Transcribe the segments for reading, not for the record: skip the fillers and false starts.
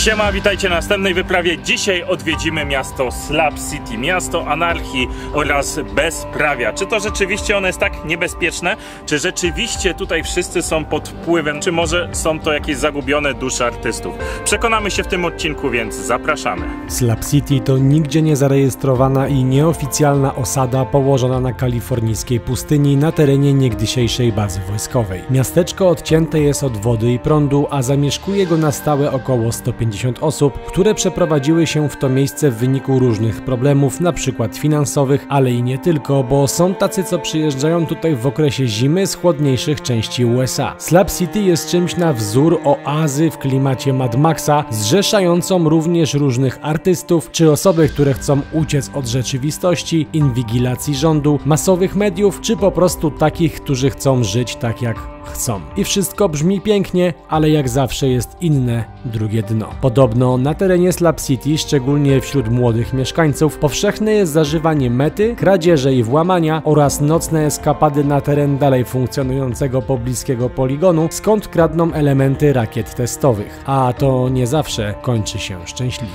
Siema, witajcie na następnej wyprawie. Dzisiaj odwiedzimy miasto Slab City, miasto anarchii oraz bezprawia. Czy to rzeczywiście ono jest tak niebezpieczne? Czy rzeczywiście tutaj wszyscy są pod wpływem? Czy może są to jakieś zagubione dusze artystów? Przekonamy się w tym odcinku, więc zapraszamy. Slab City to nigdzie nie zarejestrowana i nieoficjalna osada położona na kalifornijskiej pustyni na terenie niegdysiejszej bazy wojskowej. Miasteczko odcięte jest od wody i prądu, a zamieszkuje go na stałe około 150 osób, które przeprowadziły się w to miejsce w wyniku różnych problemów, na przykład finansowych, ale i nie tylko, bo są tacy, co przyjeżdżają tutaj w okresie zimy z chłodniejszych części USA. Slab City jest czymś na wzór oazy w klimacie Mad Maxa, zrzeszającą również różnych artystów, czy osoby, które chcą uciec od rzeczywistości, inwigilacji rządu, masowych mediów, czy po prostu takich, którzy chcą żyć tak jak chcą. I wszystko brzmi pięknie, ale jak zawsze jest inne, drugie dno. Podobno na terenie Slab City, szczególnie wśród młodych mieszkańców, powszechne jest zażywanie mety, kradzieże i włamania oraz nocne eskapady na teren dalej funkcjonującego pobliskiego poligonu, skąd kradną elementy rakiet testowych. A to nie zawsze kończy się szczęśliwie.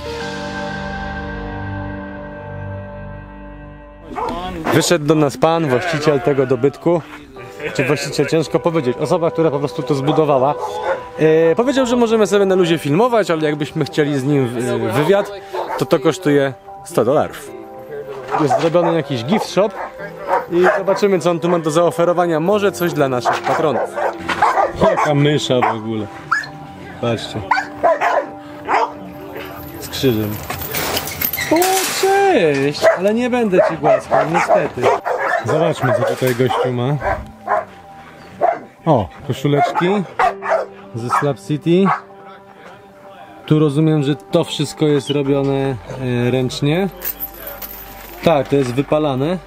Wyszedł do nas pan, właściciel tego dobytku. Czy właściciel, ciężko powiedzieć, osoba, która po prostu to zbudowała. Powiedział, że możemy sobie na luzie filmować, ale jakbyśmy chcieli z nim wywiad, to kosztuje $100. Jest zrobiony jakiś gift shop i zobaczymy, co on tu ma do zaoferowania. Może coś dla naszych patronów. Jaka mysza w ogóle. Patrzcie. Z krzyżem. O, cześć! Ale nie będę ci głaskał, niestety. Zobaczmy, co tutaj gościu ma. O, koszuleczki ze Slab City. Tu rozumiem, że to wszystko jest robione ręcznie. Tak, to jest wypalane.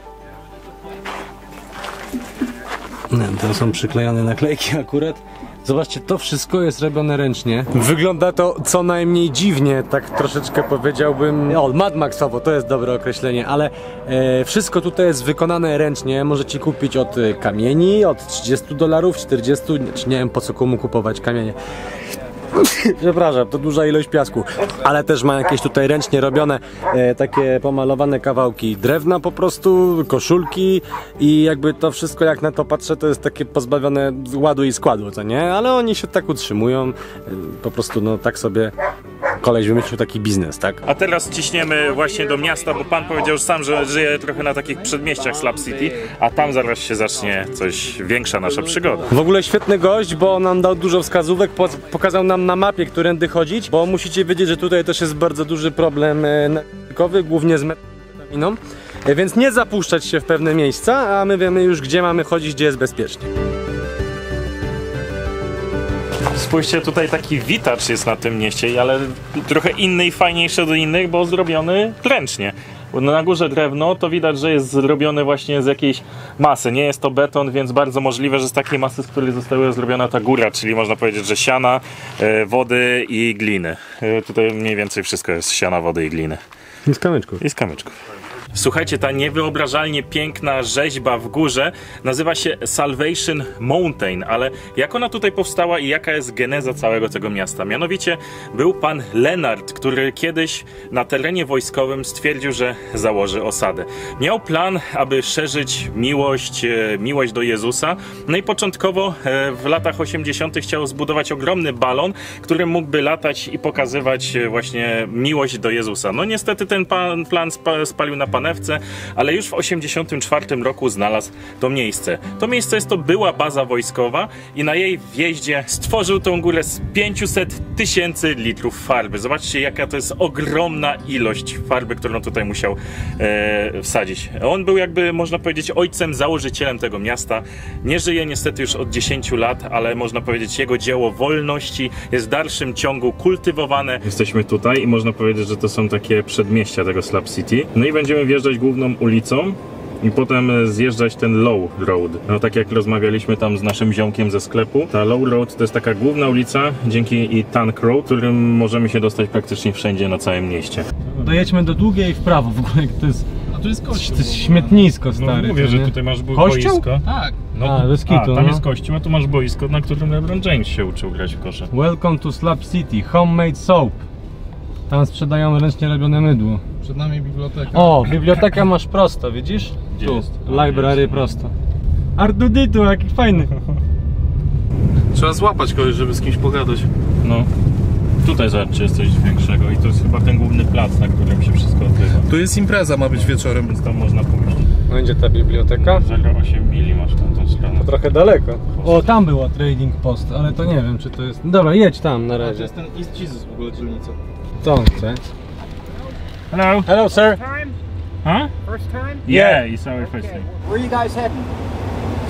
To są przyklejane naklejki akurat. Zobaczcie, to wszystko jest robione ręcznie. Wygląda to co najmniej dziwnie, tak troszeczkę powiedziałbym. O, Mad Maxowo, to jest dobre określenie, ale wszystko tutaj jest wykonane ręcznie. Możecie kupić od kamieni, od $30, 40, nie wiem po co komu kupować kamienie. Przepraszam, to duża ilość piasku, ale też ma jakieś tutaj ręcznie robione takie pomalowane kawałki drewna po prostu, koszulki i jakby to wszystko, jak na to patrzę, to jest takie pozbawione ładu i składu, co nie? Ale oni się tak utrzymują, po prostu no tak sobie koleś wymyślił taki biznes, tak? A teraz ciśniemy właśnie do miasta, bo pan powiedział sam, że żyje trochę na takich przedmieściach Slab City, a tam zaraz się zacznie coś większa nasza przygoda. W ogóle świetny gość, bo nam dał dużo wskazówek, pokazał nam na mapie, którędy chodzić, bo musicie wiedzieć, że tutaj też jest bardzo duży problem narkotykowy, głównie z metaminą, więc nie zapuszczać się w pewne miejsca, a my wiemy już, gdzie mamy chodzić, gdzie jest bezpiecznie. Spójrzcie, tutaj taki witacz jest na tym mieście, ale trochę inny i fajniejszy od innych, bo zrobiony ręcznie. Na górze drewno, to widać, że jest zrobione właśnie z jakiejś masy. Nie jest to beton, więc bardzo możliwe, że z takiej masy, z której została zrobiona ta góra, czyli można powiedzieć, że siana, wody i gliny. Tutaj mniej więcej wszystko jest siana, wody i gliny. I z kamyczków. I z kamyczków. Słuchajcie, ta niewyobrażalnie piękna rzeźba w górze nazywa się Salvation Mountain, ale jak ona tutaj powstała i jaka jest geneza całego tego miasta? Mianowicie był pan Leonard, który kiedyś na terenie wojskowym stwierdził, że założy osadę. Miał plan, aby szerzyć miłość do Jezusa, no i początkowo w latach 80. chciał zbudować ogromny balon, który mógłby latać i pokazywać właśnie miłość do Jezusa. No niestety ten plan spalił na panewce, ale już w 1984 roku znalazł to miejsce. To miejsce to była baza wojskowa i na jej wjeździe stworzył tą górę z 500 000 litrów farby. Zobaczcie, jaka to jest ogromna ilość farby, którą tutaj musiał wsadzić. On był jakby, można powiedzieć, ojcem, założycielem tego miasta. Nie żyje niestety już od 10 lat, ale można powiedzieć, jego dzieło wolności jest w dalszym ciągu kultywowane. Jesteśmy tutaj i można powiedzieć, że to są takie przedmieścia tego Slab City. No i będziemy wjeżdżać główną ulicą i potem zjeżdżać ten Low Road. No tak jak rozmawialiśmy tam z naszym ziomkiem ze sklepu, ta Low Road to jest taka główna ulica dzięki Tank Road, którym możemy się dostać praktycznie wszędzie na całym mieście. Dojedźmy do długiej w prawo, w ogóle to jest... A tu jest kościół. To jest śmietnisko stary. No mówię, że tutaj masz boisko. Tak. No, tam jest kościół, a tu masz boisko, na którym LeBron James się uczył grać w kosze. Welcome to Slab City, homemade soap. Tam sprzedają ręcznie robione mydło. Przed nami biblioteka. O, biblioteka masz prosto, widzisz? Gdzie Tu, jest? library Jest. prosto. Artuditu, jaki fajny. Trzeba złapać kogoś, żeby z kimś pogadać. No. Tutaj zobaczcie, jest coś większego i to jest chyba ten główny plac, na którym się wszystko odbywa. Tu jest impreza, ma być wieczorem. Więc tam można pójść. Będzie ta biblioteka? 0,8 mili masz tam tą stronę. Trochę daleko. O, tam była Trading Post, ale to nie wiem, czy to jest... Dobra, jedź tam na To razie. jest ten East Jesus w ogóle dzielnica. Co on chce? Hello. Hello, sir. Time? Huh? First time? Yeah, it's our first Okay. time. Where you guys heading?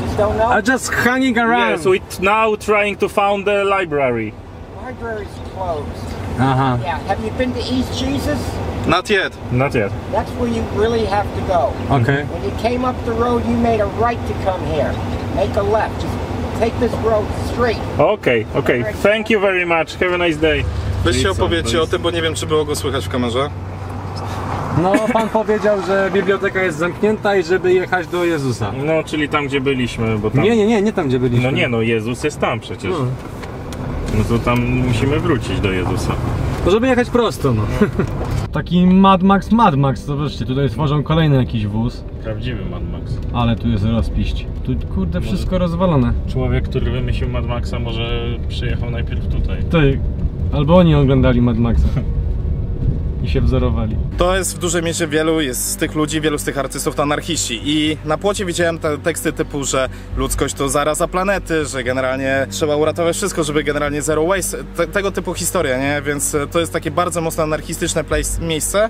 Just don't know? I'm just hanging around. Yes, we're now trying to found the library. Library's closed. Aha. Yeah, have you been to East Jesus? Not yet. Not yet. That's where you really have to go. Okay. When you came up the road, you made a right to come here. Make a left. Just take this road straight. Okay. Thank you very much. Have a nice day. Weźcie opowiedzcie o tym, bo nie wiem, czy było go słychać w kamerze. No, pan powiedział, że biblioteka jest zamknięta i żeby jechać do Jezusa. No, czyli tam, gdzie byliśmy, bo tam... Nie tam, gdzie byliśmy. No nie, no Jezus jest tam przecież. No to tam musimy wrócić do Jezusa. To żeby jechać prosto, no. Taki Mad Max, zobaczcie, tutaj tworzą kolejny jakiś wóz. Prawdziwy Mad Max. Ale tu jest rozpiść. Tu, kurde, wszystko rozwalone. Człowiek, który wymyślił Mad Maxa, może przyjechał najpierw tutaj. Ty, albo oni oglądali Mad Maxa. I się wzorowali. To jest w dużej mierze wielu z tych ludzi, wielu z tych artystów to anarchiści. I na płocie widziałem te teksty typu, że ludzkość to zaraza planety, że generalnie trzeba uratować wszystko, żeby generalnie zero waste. Tego typu historia, nie? Więc to jest takie bardzo mocno anarchistyczne miejsce.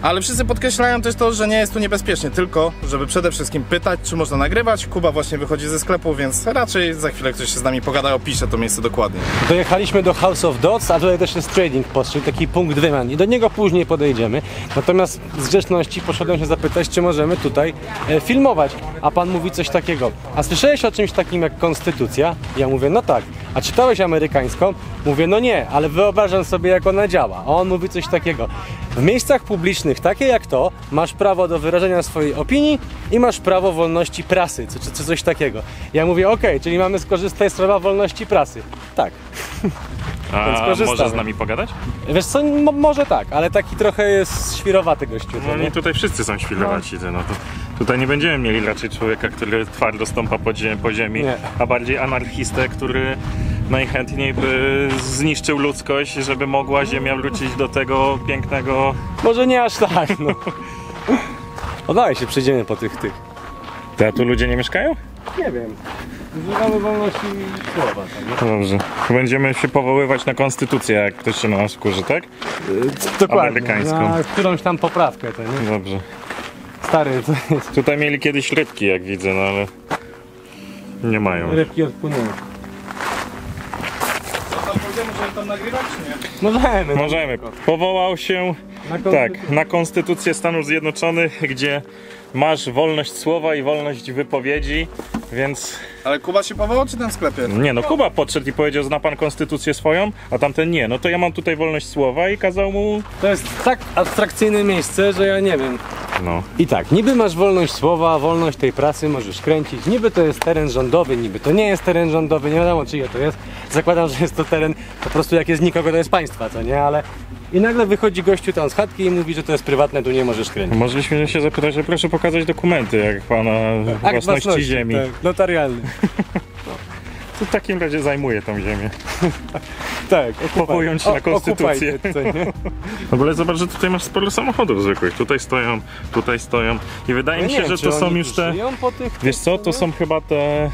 Ale wszyscy podkreślają też to, że nie jest tu niebezpiecznie, tylko żeby przede wszystkim pytać, czy można nagrywać. Kuba właśnie wychodzi ze sklepu, więc raczej za chwilę ktoś się z nami pogada, opisze to miejsce dokładnie. Dojechaliśmy do House of Dots, a tutaj też jest Trading Post, czyli taki punkt wymian i do niego później podejdziemy. Natomiast z grzeczności poszedłem się zapytać, czy możemy tutaj filmować. A pan mówi coś takiego: a słyszałeś o czymś takim jak konstytucja? Ja mówię, no tak. A czytałeś amerykańską? Mówię, no nie, ale wyobrażam sobie, jak ona działa. A on mówi coś takiego: w miejscach publicznych, takie jak to, masz prawo do wyrażenia swojej opinii i masz prawo wolności prasy, czy coś takiego. Ja mówię, okej, czyli mamy skorzystać z prawa wolności prasy. Tak. A korzystamy. może z nami pogadać? Wiesz co, może tak, ale taki trochę jest świrowaty gościu. No nie? i tutaj wszyscy są świrowaci, no to tutaj nie będziemy mieli raczej człowieka, który twardo stąpa po ziemi, Nie. a bardziej anarchistę, który najchętniej by zniszczył ludzkość, żeby mogła Ziemia wrócić do tego pięknego... Może nie aż tak, no. Dawaj się, przejdziemy po tych. A tu ludzie nie mieszkają? Nie wiem. Używamy wolności słowa, tak? Dobrze. Będziemy się powoływać na konstytucję, jak ktoś się na nas wkurzy, tak? Dokładnie. Amerykańską. Na którąś tam poprawkę, to nie? Dobrze. Stary, to jest... Tutaj mieli kiedyś rybki, jak widzę, no ale nie mają. Rybki odpłynęły. Co tam powiedziałem, żeby tam nagrywać, czy nie? Możemy. Możemy. Powołał się na Konstytucję Stanów Zjednoczonych, gdzie masz wolność słowa i wolność wypowiedzi, więc... Ale Kuba się powołał, czy ten w sklepie? Nie no, Kuba podszedł i powiedział, zna pan konstytucję swoją, a tamten nie. No to ja mam tutaj wolność słowa i kazał mu... To jest tak abstrakcyjne miejsce, że ja nie wiem. No. I tak, niby masz wolność słowa, wolność tej prasy, możesz kręcić, niby to jest teren rządowy, niby to nie jest teren rządowy, nie wiadomo czyje to jest. Zakładam, że jest to teren, po prostu jak jest nikogo, to jest państwa, co nie, ale... I nagle wychodzi gościu tam z chatki i mówi, że to jest prywatne, tu nie możesz kręcić. Mogliśmy się zapytać, że proszę pokazać dokumenty, jak pana Akt własności ziemi. Tak, notarialny. To w takim razie zajmuje tą ziemię. Tak, Powołując się na konstytucję. Nie? W ogóle zobacz, że tutaj masz sporo samochodów zwykłych. Tutaj stoją. I wydaje mi się, że to są już te... Wiesz co, to są chyba te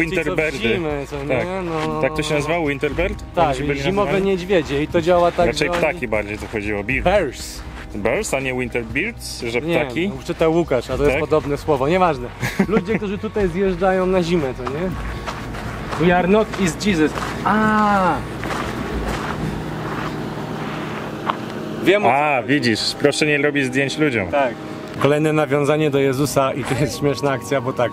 Winterbirdy. Zimy, co nie? Tak. No. Tak to się nazywa? Winterbird? Tak, Oni byli zimowe nazywani? niedźwiedzie i to działa tak, Raczej że ptaki bardziej to chodziło. Bears. Birds, a nie Winterbirds, że Nie, ptaki? no, czytał Łukasz, a to jest Tak? podobne słowo, nieważne. Ludzie, którzy tutaj zjeżdżają na zimę, co nie? We are not East Jesus. Wiem o co. A, widzisz, proszę nie robić zdjęć ludziom. Tak. Kolejne nawiązanie do Jezusa i to jest śmieszna akcja, bo tak.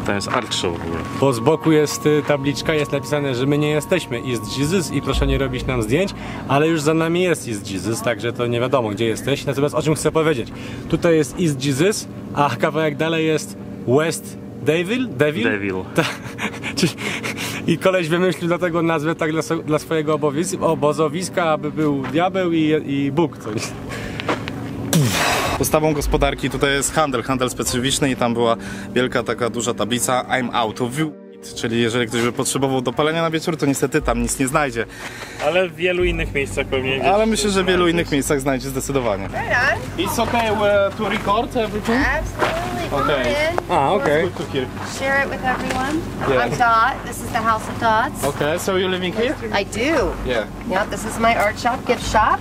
To jest art show w ogóle. Bo z boku jest tabliczka, jest napisane, że my nie jesteśmy East Jesus i proszę nie robić nam zdjęć, ale już za nami jest East Jesus, także to nie wiadomo gdzie jesteś. Natomiast o czym chcę powiedzieć. Tutaj jest East Jesus, a kawałek dalej jest West Devil? Devil. I koleś wymyślił dlatego nazwę tak dla swojego obozowiska, aby był diabeł i Bóg coś. Podstawą gospodarki tutaj jest handel specyficzny i tam była wielka taka duża tablica I'm out of weed, czyli jeżeli ktoś by potrzebował dopalenia na wieczór, to niestety tam nic nie znajdzie. Ale w wielu innych miejscach pewnie. Ale myślę, że w wielu innych miejscach znajdzie zdecydowanie. It's okay to record everything? Absolutely. Come Okay. in. Okay. Good to hear. Share it with everyone. Yeah. I'm Dot. This is the House of Dots. Okay, so you're living here? I do. Yeah. Yeah, this is my art shop, gift shop.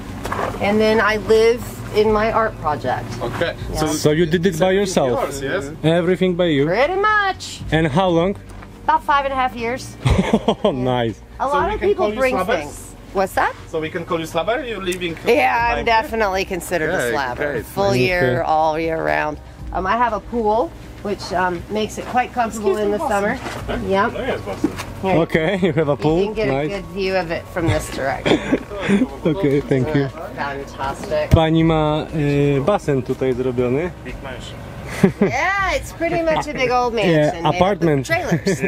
And then I live in my art project. Okay. So you did it by yourself? Yours, yes? Everything by you? Pretty much. And how long? About 5.5 years. Oh, nice. A So lot we of can people call you bring slabbers? things. What's that? So we can call you Slabber? You're living... Yeah, I'm definitely considered a Great, slabber. great. Full year, Okay. all year round. I have a pool, which makes it quite comfortable in the summer. Yep. No jest basen. Here, Okay, you have a you pool. can get a Nice. good view of it from this direction. Okay, thank you. Fantastic. Pani ma basen tutaj zrobiony. Big mansion. Yeah, it's pretty much a big old mansion. made up of apartment. Trailers.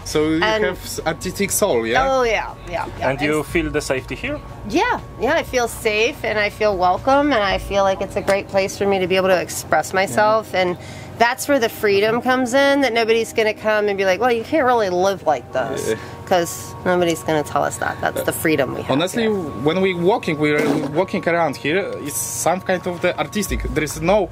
So you And- have artistic soul, yeah? Oh yeah. And you feel the safety here? Yeah, I feel safe and I feel welcome and I feel like it's a great place for me to be able to express myself and that's where the freedom comes in, that nobody's going to come and be like, well, you can't really live like this because nobody's going to tell us that. That's the freedom we have. Honestly, here. when we're walking around here, it's some kind of the artistic. There is no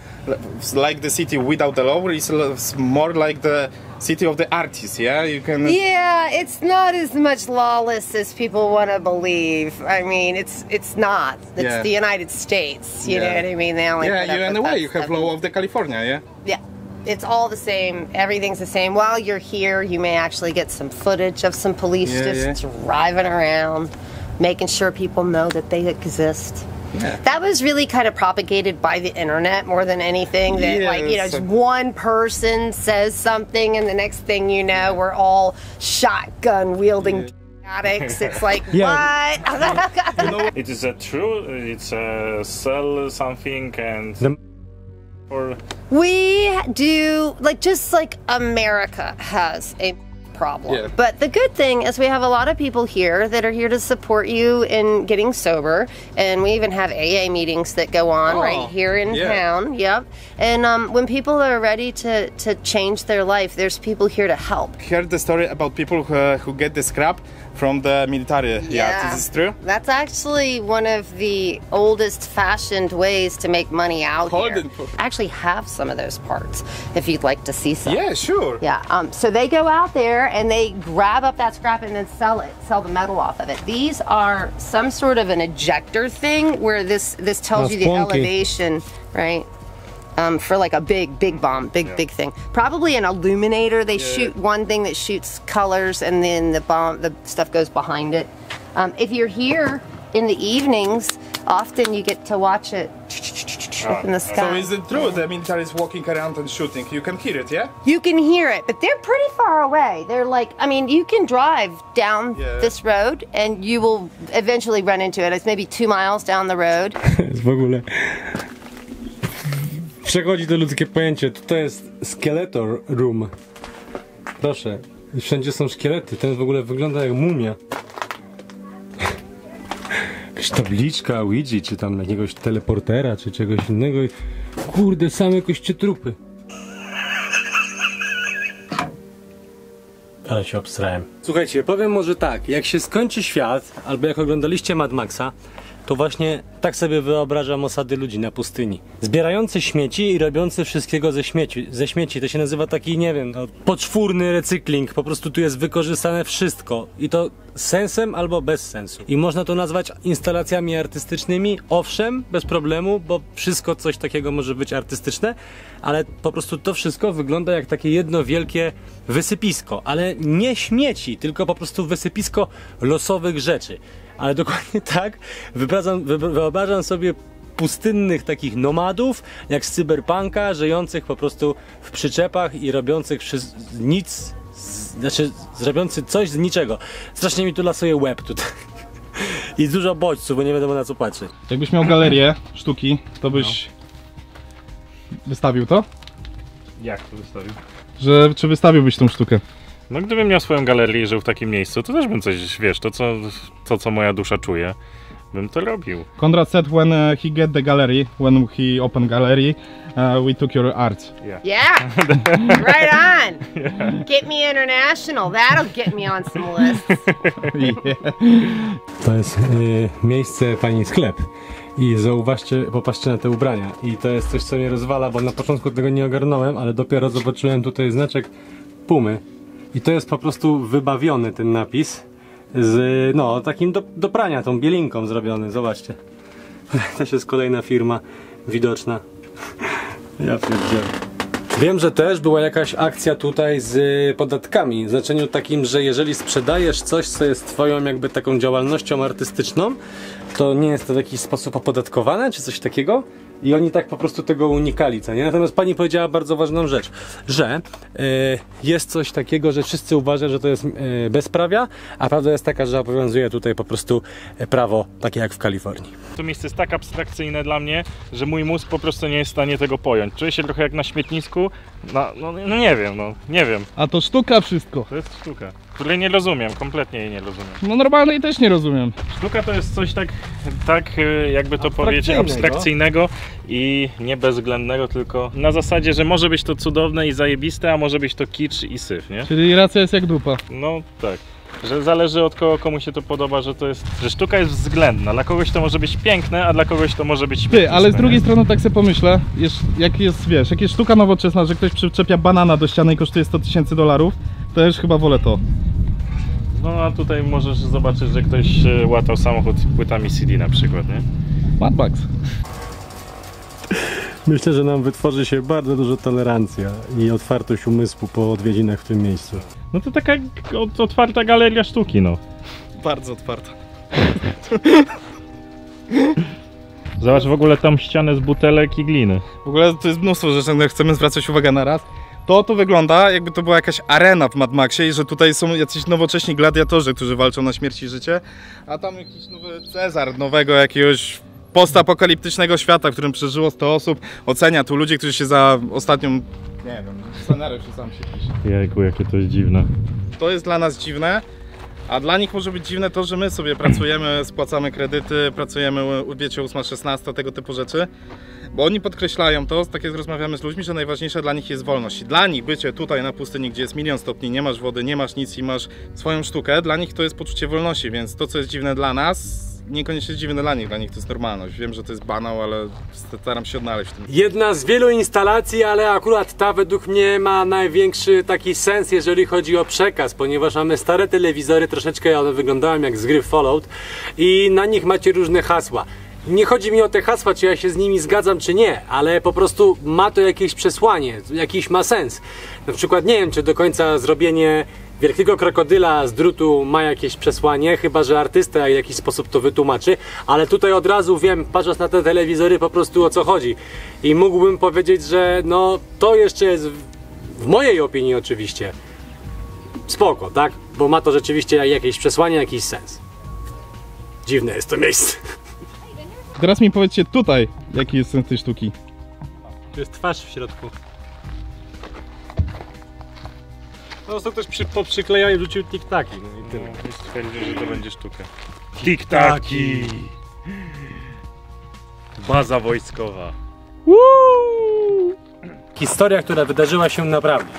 like the city without the law. It's more like the city of the artists. Yeah, you can. Yeah, it's not as much lawless as people want to believe. I mean, it's not. It's Yeah. the United States. You know Yeah. what I mean? They only Yeah, put up you in with a way that you have stuff. law of the California. Yeah. Yeah, it's all the same. Everything's the same. While you're here, you may actually get some footage of some police just driving around, making sure people know that they exist. Yeah. That was really kind of propagated by the internet more than anything. That like, you know, Yes. just one person says something and the next thing you know, we're all shotgun wielding addicts. It's like, Yeah. what? It is a true. It's a sell something and. Or We do, like, just like America has a problem. Yeah. But the good thing is we have a lot of people here that are here to support you in getting sober. And we even have AA meetings that go on right here in town. Yep. And when people are ready to change their life, there's people here to help. Heard the story about people who get the scrap from the military. Yeah, is this true? That's actually one of the oldest fashioned ways to make money out here. I actually have some of those parts if you'd like to see some. Yeah, sure. Yeah, so they go out there and they grab up that scrap and then sell the metal off of it. These are some sort of an ejector thing where this tells you the funky. elevation, right? For like a big bomb, big thing. Probably an illuminator. They shoot one thing that shoots colors and then the stuff goes behind it. If you're here in the evenings, often you get to watch it up in the sky. So is it true the military is walking around and shooting? You can hear it, yeah? You can hear it, but they're pretty far away. They're like, I mean, you can drive down this road and you will eventually run into it. It's maybe 2 miles down the road. W ogóle przechodzi to ludzkie pojęcie. To jest skeletor room. Proszę, wszędzie są szkielety. Ten w ogóle wygląda jak mumia. Jakaś tabliczka Ouija, czy tam jakiegoś teleportera, czy czegoś innego. I kurde, same kościotrupy. Ale się obstrałem. Słuchajcie, powiem może tak, jak się skończy świat, albo jak oglądaliście Mad Maxa, to właśnie tak sobie wyobrażam osady ludzi na pustyni. Zbierający śmieci i robiący wszystkiego ze śmieci. To się nazywa taki, nie wiem, no, poczwórny recykling. Po prostu tu jest wykorzystane wszystko. I to z sensem albo bez sensu. I można to nazwać instalacjami artystycznymi. Owszem, bez problemu, bo wszystko coś takiego może być artystyczne, ale po prostu to wszystko wygląda jak takie jedno wielkie wysypisko. Ale nie śmieci, tylko po prostu wysypisko losowych rzeczy. Ale dokładnie tak wyobrażam sobie pustynnych takich nomadów, jak z cyberpunka, żyjących po prostu w przyczepach i robiących nic, znaczy zrobiący coś z niczego. Strasznie mi tu lasuje łeb tutaj. I dużo bodźców, bo nie wiadomo na co patrzeć. Jakbyś miał galerię sztuki, to byś wystawił to? jak to wystawił? Czy wystawiłbyś tą sztukę? No gdybym miał swoją galerię i żył w takim miejscu, to też bym coś, wiesz, to co moja dusza czuje, bym to robił. Conrad said when he get the gallery, when he open gallery, we took your art. Yeah, right on. Get me international. That'll get me on some lists. To jest miejsce pani sklep. I zauważcie, popatrzcie na te ubrania. I to jest coś, co mnie rozwala, bo na początku tego nie ogarnąłem, ale dopiero zobaczyłem tutaj znaczek Pumy. I to jest po prostu wybawiony ten napis z, no, takim do prania, tą bielinką zrobiony, zobaczcie. Też jest kolejna firma widoczna. Ja pierdzielę. Wiem, że też była jakaś akcja tutaj z podatkami, w znaczeniu takim, że jeżeli sprzedajesz coś, co jest twoją jakby taką działalnością artystyczną, to nie jest to w jakiś sposób opodatkowane, czy coś takiego? I oni tak po prostu tego unikali, co nie? Natomiast pani powiedziała bardzo ważną rzecz, że jest coś takiego, że wszyscy uważają, że to jest bezprawia, a prawda jest taka, że obowiązuje tutaj po prostu prawo takie jak w Kalifornii. To miejsce jest tak abstrakcyjne dla mnie, że mój mózg po prostu nie jest w stanie tego pojąć. Czuję się trochę jak na śmietnisku, no nie wiem. A to sztuka wszystko. To jest sztuka, której nie rozumiem, kompletnie jej nie rozumiem. No normalnej też nie rozumiem. Sztuka to jest coś tak jakby to powiedzieć, abstrakcyjnego i nie bezwzględnego, tylko na zasadzie, że może być to cudowne i zajebiste, a może być to kicz i syf, nie? Czyli racja jest jak dupa. No tak. Że zależy od kogo, komu się to podoba, że sztuka jest względna. Dla kogoś to może być piękne, a dla kogoś to może być śmieszne. Ale z drugiej strony tak sobie pomyślę, jak jest sztuka nowoczesna, że ktoś przyczepia banana do ściany i kosztuje $100 000, to już chyba wolę to. No a tutaj możesz zobaczyć, że ktoś łatał samochód płytami CD na przykład, nie? Mad Max. Myślę, że nam wytworzy się bardzo duża tolerancja i otwartość umysłu po odwiedzinach w tym miejscu. No to taka otwarta galeria sztuki, no. Bardzo otwarta. Zobacz w ogóle tam ścianę z butelek i gliny. W ogóle to jest mnóstwo rzeczy, na które chcemy zwracać uwagę na raz. To wygląda, jakby to była jakaś arena w Mad Maxie i że tutaj są jacyś nowocześni gladiatorzy, którzy walczą na śmierć i życie, a tam jakiś nowy Cezar, nowego jakiegoś postapokaliptycznego świata, w którym przeżyło 100 osób, ocenia tu ludzi, którzy się za ostatnią, nie wiem, scenariusz sam się pisze. Jejku, jakie to jest dziwne. To jest dla nas dziwne, a dla nich może być dziwne to, że my sobie pracujemy, spłacamy kredyty, pracujemy, wiecie, 8-16, tego typu rzeczy. Bo oni podkreślają to, tak jak rozmawiamy z ludźmi, że najważniejsza dla nich jest wolność. Dla nich bycie tutaj na pustyni, gdzie jest 1 000 000 stopni, nie masz wody, nie masz nic i masz swoją sztukę, dla nich to jest poczucie wolności, więc to, co jest dziwne dla nas, niekoniecznie jest dziwne dla nich to jest normalność. Wiem, że to jest banał, ale staram się odnaleźć w tym. Jedna z wielu instalacji, ale akurat ta według mnie ma największy taki sens, jeżeli chodzi o przekaz, ponieważ mamy stare telewizory, troszeczkę one wyglądają jak z gry Fallout i na nich macie różne hasła. Nie chodzi mi o te hasła, czy ja się z nimi zgadzam, czy nie, ale po prostu ma to jakieś przesłanie, jakiś ma sens. Na przykład nie wiem, czy do końca zrobienie wielkiego krokodyla z drutu ma jakieś przesłanie, chyba że artysta w jakiś sposób to wytłumaczy, ale tutaj od razu wiem, patrząc na te telewizory, po prostu o co chodzi. I mógłbym powiedzieć, że no to jeszcze jest, w mojej opinii oczywiście, spoko, tak? Bo ma to rzeczywiście jakieś przesłanie, jakiś sens. Dziwne jest to miejsce. Teraz mi powiedzcie tutaj, jaki jest sens tej sztuki. Tu jest twarz w środku. Po prostu ktoś poprzyklejał i rzucił tiktaki. No i tyle. I stwierdził, że to będzie sztuka. Tiktaki! Baza wojskowa. Historia, która wydarzyła się naprawdę.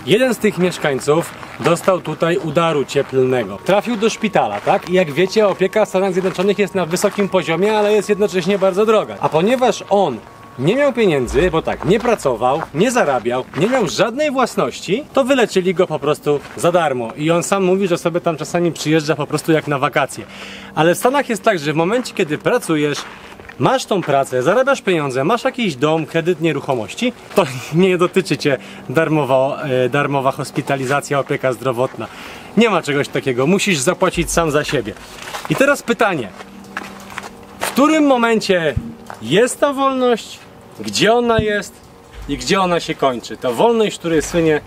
Jeden z tych mieszkańców dostał tutaj udaru cieplnego. Trafił do szpitala, tak? I jak wiecie, opieka w Stanach Zjednoczonych jest na wysokim poziomie, ale jest jednocześnie bardzo droga. A ponieważ on nie miał pieniędzy, bo tak, nie pracował, nie zarabiał, nie miał żadnej własności, to wyleczyli go po prostu za darmo. I on sam mówi, że sobie tam czasami przyjeżdża po prostu jak na wakacje. Ale w Stanach jest tak, że w momencie, kiedy pracujesz, masz tą pracę, zarabiasz pieniądze, masz jakiś dom, kredyt nieruchomości, to nie dotyczy cię darmowa hospitalizacja, opieka zdrowotna. Nie ma czegoś takiego, musisz zapłacić sam za siebie. I teraz pytanie, w którym momencie jest ta wolność, gdzie ona jest i gdzie ona się kończy? Ta wolność, której słynie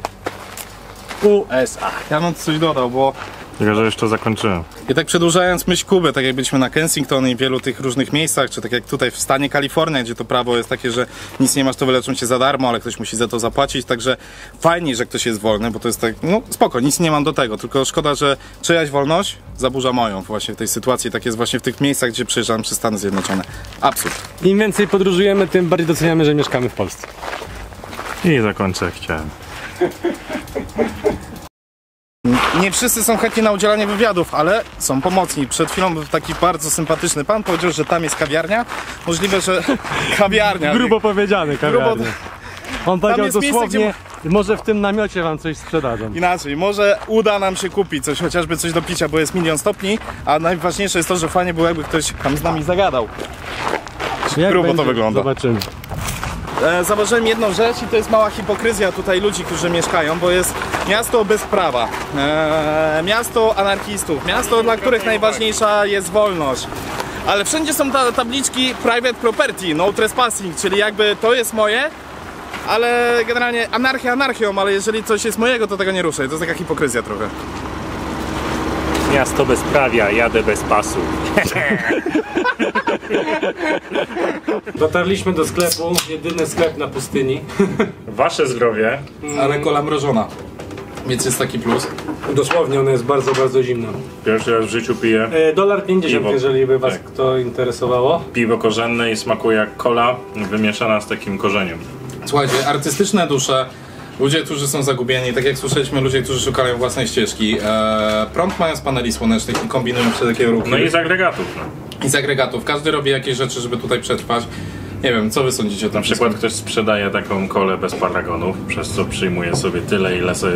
USA. Ja bym coś dodał, bo Tylko, że jeszcze zakończyłem. I tak przedłużając myśl Kuby, tak jak byliśmy na Kensington i wielu tych różnych miejscach, czy tak jak tutaj w stanie Kalifornia, gdzie to prawo jest takie, że nic nie masz, to wyleczą cię za darmo, ale ktoś musi za to zapłacić, także fajnie, że ktoś jest wolny, bo to jest tak, no spoko, nic nie mam do tego, tylko szkoda, że czyjaś wolność zaburza moją właśnie w tej sytuacji, tak jest właśnie w tych miejscach, gdzie przejeżdżam przez Stany Zjednoczone. Absurd. Im więcej podróżujemy, tym bardziej doceniamy, że mieszkamy w Polsce. I zakończę jak chciałem. Nie wszyscy są chętni na udzielanie wywiadów, ale są pomocni. Przed chwilą był taki bardzo sympatyczny pan, powiedział, że tam jest kawiarnia. Możliwe, że kawiarnia. Grubo powiedziane, kawiarnia. On powiedział jest miejsce, dosłownie, może w tym namiocie wam coś sprzedadzą. Inaczej, może uda nam się kupić coś, chociażby coś do picia, bo jest 1 000 000 stopni, a najważniejsze jest to, że fajnie było, jakby ktoś tam z nami zagadał. Jak grubo będzie? to wygląda. Zobaczymy. Zauważyłem jedną rzecz i to jest mała hipokryzja tutaj ludzi, którzy mieszkają, bo jest miasto bez prawa, miasto anarchistów, miasto, dla których najważniejsza jest wolność. Ale wszędzie są tabliczki private property, no trespassing, czyli jakby to jest moje, ale generalnie anarchia anarchią, ale jeżeli coś jest mojego, to tego nie ruszę. To jest taka hipokryzja trochę. Miasto bezprawia, jadę bez pasu. Dotarliśmy do sklepu, jedyny sklep na pustyni. Wasze zdrowie. Ale kola mrożona, więc jest taki plus. Dosłownie, ona jest bardzo, bardzo zimna. Pierwszy raz w życiu piję $1.50, Piwo. jeżeli by was Tak. kto interesowało. piwo korzenne i smakuje jak cola wymieszana z takim korzeniem. Słuchajcie, artystyczne dusze, ludzie, którzy są zagubieni, tak jak słyszeliśmy, ludzie, którzy szukają własnej ścieżki, prąd mają z paneli słonecznych i kombinują wszelkie ruchy. No i z agregatów. No. I z agregatów. Każdy robi jakieś rzeczy, żeby tutaj przetrwać. Nie wiem, co wy sądzicie o tym? Na przykład ktoś sprzedaje taką kolę bez paragonów, przez co przyjmuje sobie tyle, ile sobie.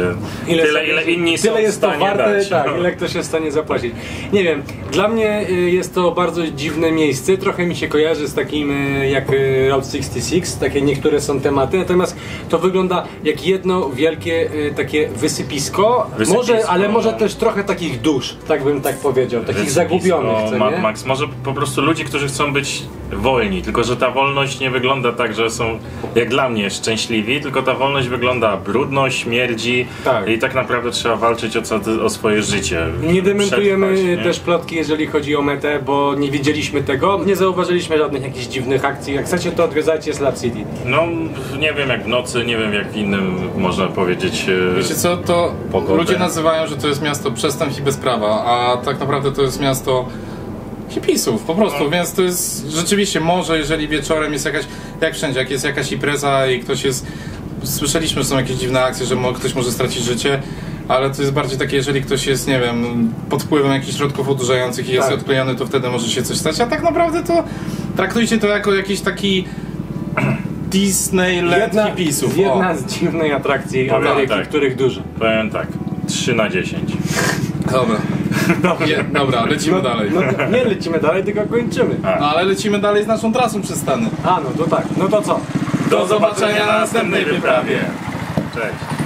Ile inni są tyle w jest to stanie warte, dać. tak, No. ile ktoś jest w stanie zapłacić. Nie wiem, dla mnie jest to bardzo dziwne miejsce, trochę mi się kojarzy z takim jak Route 66, takie niektóre są tematy, natomiast to wygląda jak jedno wielkie takie wysypisko, ale może też trochę takich dusz, tak bym tak powiedział, takich zagubionych, co Mad nie? Max, może po prostu ludzi, którzy chcą być wolni, tylko że ta wolność nie wygląda tak, że są jak dla mnie szczęśliwi, tylko ta wolność wygląda brudno, śmierdzi Tak. i tak naprawdę trzeba walczyć o swoje życie. Nie dementujemy Przetrwać, nie? też plotki, jeżeli chodzi o metę, bo nie widzieliśmy tego, nie zauważyliśmy żadnych jakichś dziwnych akcji. Jak chcecie, to odwiedzajcie Slab City. No, nie wiem jak w nocy, nie wiem jak w innym, można powiedzieć... Wiecie co, to Pogodę. ludzie nazywają, że to jest miasto przestępstw i bezprawa, a tak naprawdę to jest miasto hipisów, po prostu, więc to jest rzeczywiście może, jeżeli wieczorem jest jakaś, jak wszędzie, jak jest jakaś impreza i ktoś jest, słyszeliśmy, że są jakieś dziwne akcje, że ktoś może stracić życie, ale to jest bardziej takie, jeżeli ktoś jest, nie wiem, pod wpływem jakichś środków odurzających i jest Tak. odklejony, to wtedy może się coś stać, a tak naprawdę to traktujcie to jako jakiś taki Disneyland hipisów. Jedna z dziwnej atrakcji Powiem Ameryki, tak. których dużo. Powiem tak, 3 na 10. Dobra. Dobra, lecimy dalej. No, nie lecimy dalej, tylko kończymy. No ale lecimy dalej z naszą trasą przez Stany. A, no to tak. No to co? Do zobaczenia na następnej wyprawie. Cześć.